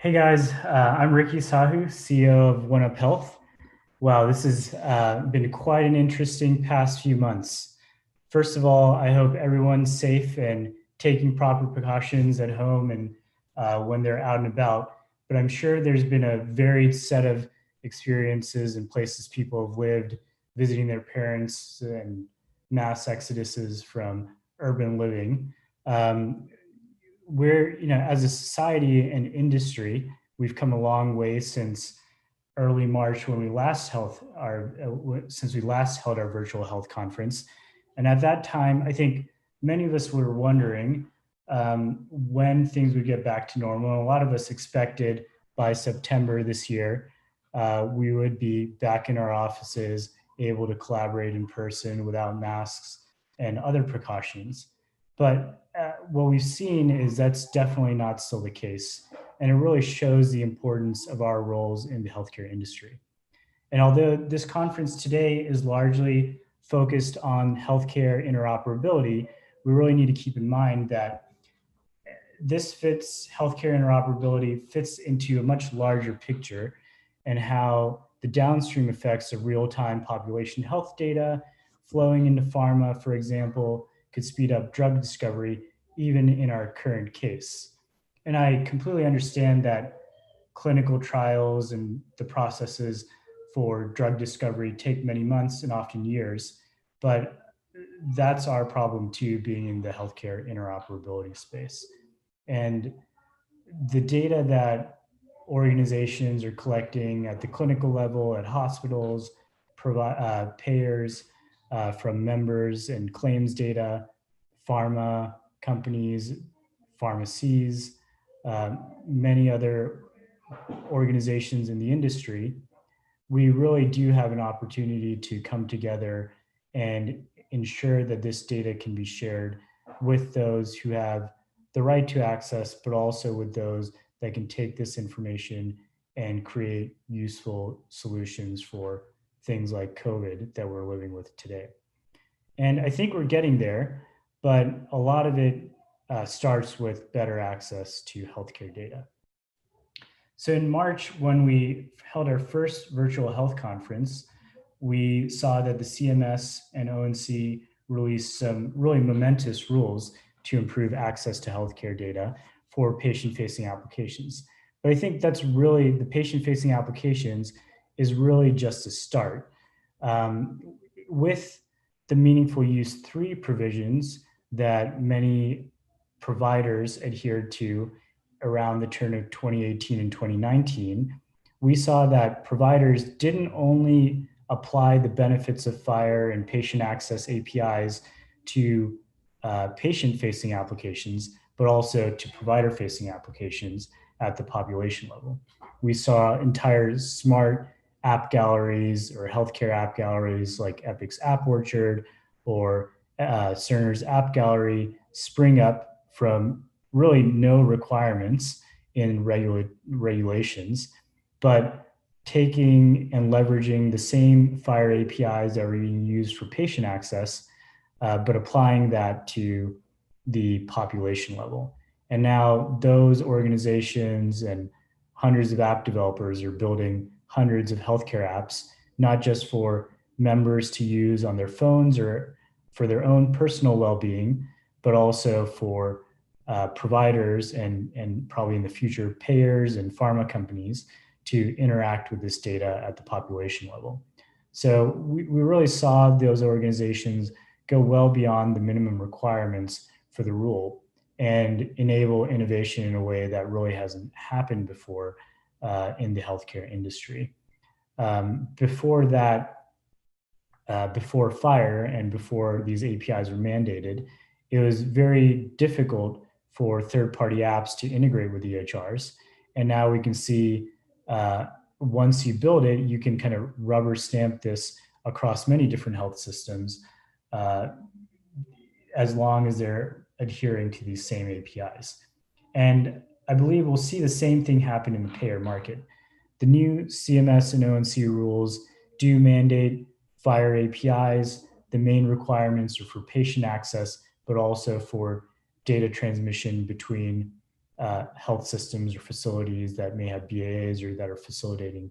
Hey guys, I'm Ricky Sahu, CEO of One Up Health. Wow, this has been quite an interesting past few months. First of all, I hope everyone's safe and taking proper precautions at home and when they're out and about. But I'm sure there's been a varied set of experiences and places people have lived, visiting their parents and mass exoduses from urban living. Um, as a society and industry, we've come a long way since early March when since we last held our virtual health conference. And at that time, I think many of us were wondering when things would get back to normal. A lot of us expected by September this year, we would be back in our offices, able to collaborate in person without masks and other precautions. But what we've seen is that's definitely not still the case. And it really shows the importance of our roles in the healthcare industry. And although this conference today is largely focused on healthcare interoperability, we really need to keep in mind that healthcare interoperability fits into a much larger picture and how the downstream effects of real-time population health data flowing into pharma, for example, could speed up drug discovery, even in our current case. And I completely understand that clinical trials and the processes for drug discovery take many months and often years, but that's our problem too, being in the healthcare interoperability space. And the data that organizations are collecting at the clinical level, at hospitals, payers, from members and claims data, pharma companies, pharmacies, many other organizations in the industry, we really do have an opportunity to come together and ensure that this data can be shared with those who have the right to access, but also with those that can take this information and create useful solutions for things like COVID that we're living with today. And I think we're getting there, but a lot of it starts with better access to healthcare data. So in March, when we held our first virtual health conference, we saw that the CMS and ONC released some really momentous rules to improve access to healthcare data for patient-facing applications. But I think that's really, the patient-facing applications is really just a start. With the meaningful use 3 provisions that many providers adhered to around the turn of 2018 and 2019, we saw that providers didn't only apply the benefits of FHIR and patient access APIs to patient-facing applications, but also to provider-facing applications at the population level. We saw entire smart app galleries or healthcare app galleries like Epic's App Orchard or Cerner's App Gallery spring up from really no requirements in regulations, but taking and leveraging the same FHIR APIs that are being used for patient access, but applying that to the population level. And now those organizations and hundreds of app developers are building hundreds of healthcare apps, not just for members to use on their phones or for their own personal well-being, but also for providers and probably in the future payers and pharma companies to interact with this data at the population level. So we really saw those organizations go well beyond the minimum requirements for the rule and enable innovation in a way that really hasn't happened before in the healthcare industry. Before that, before FHIR and before these APIs were mandated, it was very difficult for third-party apps to integrate with EHRs. And now we can see once you build it, you can kind of rubber stamp this across many different health systems as long as they're adhering to these same APIs. And I believe we'll see the same thing happen in the payer market. The new CMS and ONC rules do mandate FHIR APIs. The main requirements are for patient access, but also for data transmission between health systems or facilities that may have BAAs or that are facilitating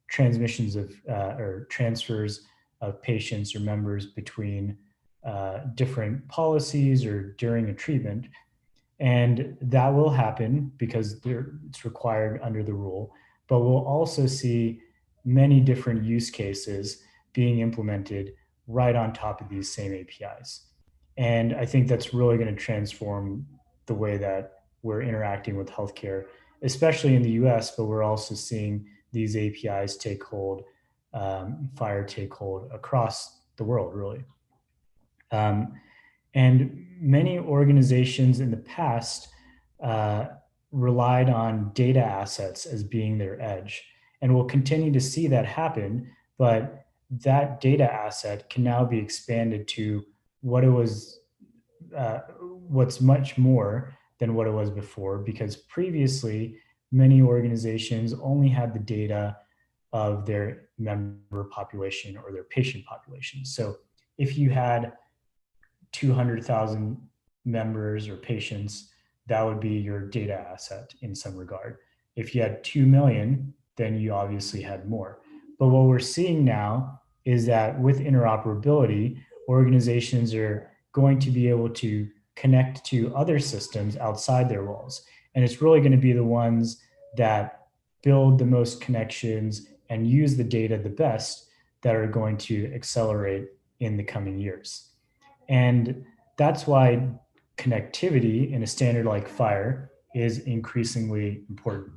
transmissions of or transfers of patients or members between different policies or during a treatment. And that will happen because it's required under the rule. But we'll also see many different use cases being implemented right on top of these same APIs. And I think that's really going to transform the way that we're interacting with healthcare, especially in the US, but we're also seeing these APIs take hold, FHIR take hold across the world, really. And many organizations in the past relied on data assets as being their edge. And we'll continue to see that happen, but that data asset can now be expanded to what it was, what's much more than what it was before, because previously many organizations only had the data of their member population or their patient population. So if you had 200,000 members or patients, that would be your data asset in some regard. If you had 2 million, then you obviously had more. But what we're seeing now is that with interoperability, organizations are going to be able to connect to other systems outside their walls. And it's really going to be the ones that build the most connections and use the data the best that are going to accelerate in the coming years. And that's why connectivity in a standard like FHIR is increasingly important.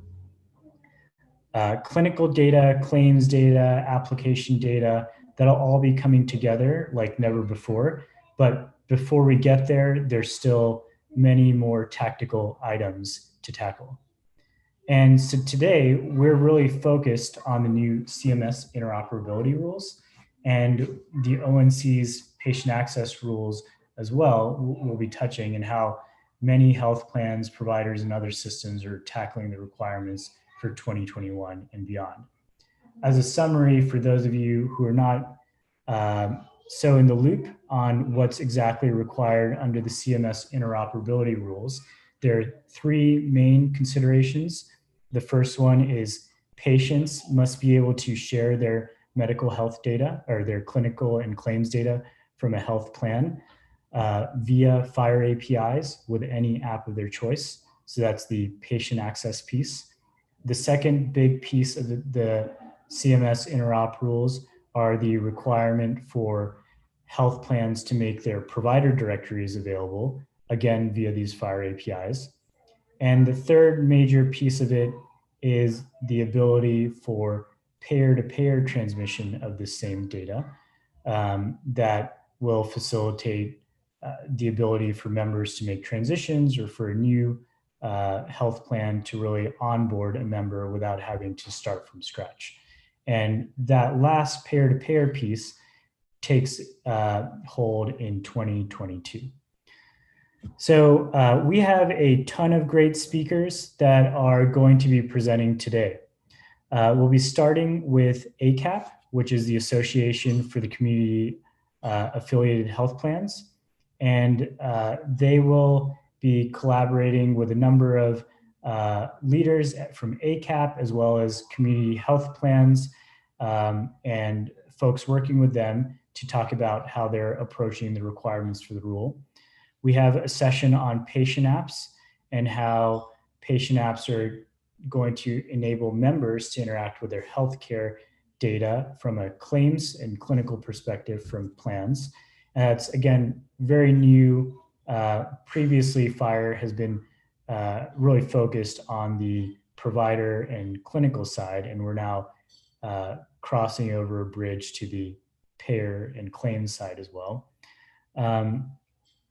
Clinical data, claims data, application data, that'll all be coming together like never before. But before we get there, there's still many more tactical items to tackle. And so today, we're really focused on the new CMS interoperability rules and the ONC's patient access rules as well. We'll be touching and how many health plans, providers, and other systems are tackling the requirements for 2021 and beyond. As a summary, for those of you who are not so in the loop on what's exactly required under the CMS interoperability rules, there are three main considerations. The first one is patients must be able to share their medical health data or their clinical and claims data from a health plan via FHIR APIs with any app of their choice. So that's the patient access piece. The second big piece of the CMS interop rules are the requirement for health plans to make their provider directories available, again, via these FHIR APIs. And the third major piece of it is the ability for payer-to-payer transmission of the same data that will facilitate the ability for members to make transitions or for a new health plan to really onboard a member without having to start from scratch. And that last payer-to-payer piece takes hold in 2022. So we have a ton of great speakers that are going to be presenting today. We'll be starting with ACAP, which is the Association for the Community Affiliated Health Plans. And they will be collaborating with a number of leaders from ACAP as well as community health plans and folks working with them to talk about how they're approaching the requirements for the rule. We have a session on patient apps and how patient apps are going to enable members to interact with their healthcare data from a claims and clinical perspective from plans. And that's, again, very new. Previously, FHIR has been really focused on the provider and clinical side, and we're now crossing over a bridge to the payer and claims side as well.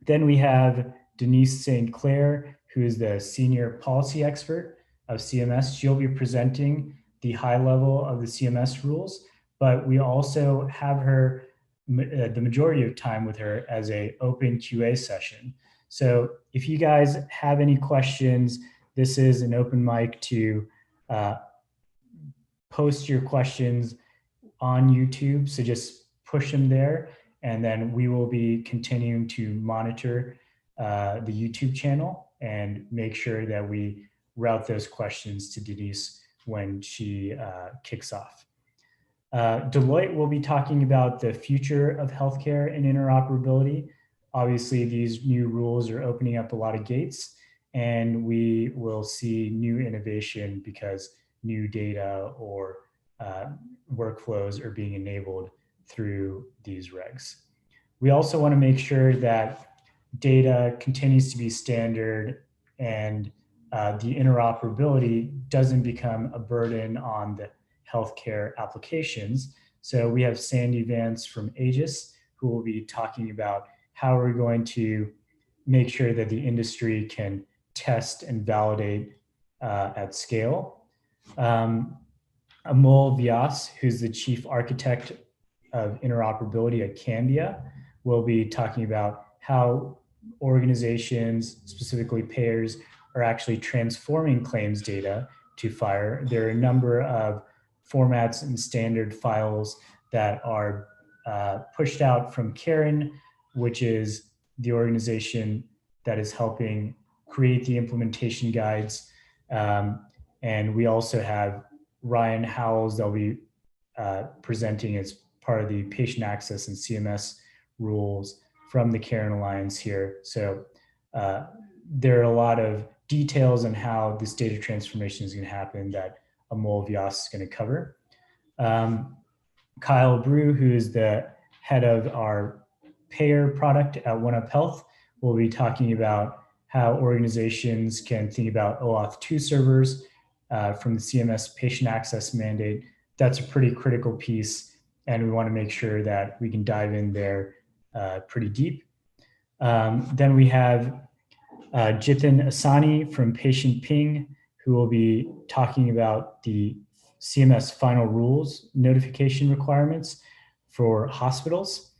Then we have Denise St. Clair, who is the senior policy expert of CMS. She'll be presenting the high level of the CMS rules, but we also have her the majority of time with her as a open QA session. So if you guys have any questions, this is an open mic to post your questions on YouTube. So just push them there, and then we will be continuing to monitor the YouTube channel and make sure that we route those questions to Denise when she kicks off. Deloitte will be talking about the future of healthcare and interoperability. Obviously, these new rules are opening up a lot of gates, and we will see new innovation because new data or workflows are being enabled through these regs. We also want to make sure that data continues to be standard and the interoperability doesn't become a burden on the healthcare applications. So we have Sandy Vance from Aegis, who will be talking about how we're going to make sure that the industry can test and validate at scale. Amol Vyas, who's the chief architect of interoperability at Cambia, will be talking about how organizations, specifically payers, are actually transforming claims data to FHIR. There are a number of formats and standard files that are pushed out from Karen, which is the organization that is helping create the implementation guides. And we also have Ryan Howells that'll be presenting as part of the patient access and CMS rules from the Karen Alliance here. So there are a lot of details on how this data transformation is going to happen that Amol Vyas is going to cover. Kyle Brew, who is the head of our payer product at OneUp Health, will be talking about how organizations can think about OAuth 2 servers from the CMS patient access mandate. That's a pretty critical piece, and we want to make sure that we can dive in there pretty deep. Then we have Jitin Asani from Patient Ping, who will be talking about the CMS final rules notification requirements for hospitals.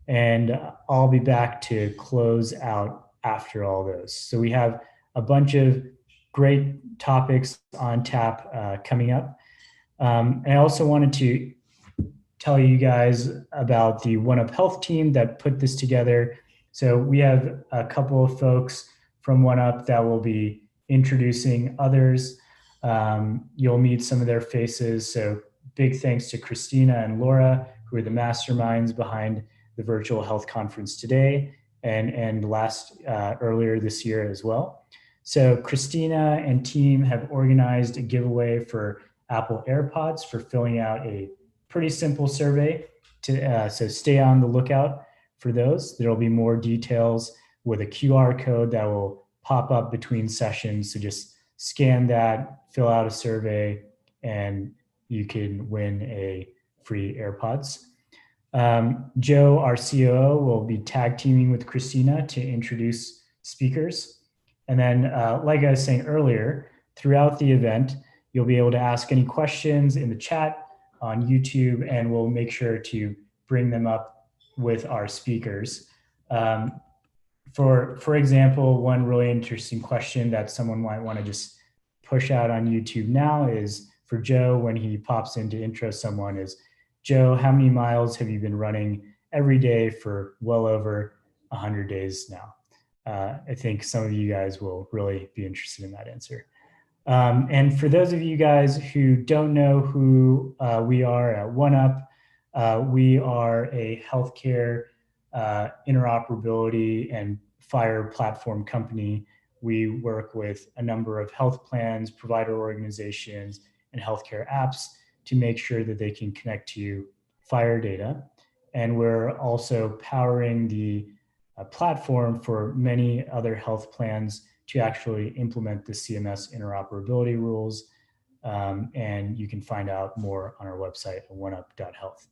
And I'll be back to close out after all those. So we have a bunch of great topics on tap coming up. I also wanted to tell you guys about the OneUp Health team that put this together. So we have a couple of folks from OneUp that will be introducing others. You'll meet some of their faces. So big thanks to Christina and Laura, who are the masterminds behind the virtual health conference today and earlier this year as well. So Christina and team have organized a giveaway for Apple AirPods for filling out a pretty simple survey. So stay on the lookout for those. There'll be more details with a QR code that will pop up between sessions. So just scan that, fill out a survey, and you can win a free AirPods. Joe, our COO, will be tag teaming with Christina to introduce speakers. And then, like I was saying earlier, throughout the event, you'll be able to ask any questions in the chat on YouTube, and we'll make sure to bring them up with our speakers. For example, one really interesting question that someone might want to just push out on YouTube now is for Joe when he pops in to intro someone is, Joe, how many miles have you been running every day for well over 100 days now? I think some of you guys will really be interested in that answer. And for those of you guys who don't know who we are at OneUp, we are a healthcare interoperability and FHIR platform company. We work with a number of health plans, provider organizations, and healthcare apps to make sure that they can connect to FHIR data. And we're also powering the platform for many other health plans to actually implement the CMS interoperability rules. And you can find out more on our website at oneup.health.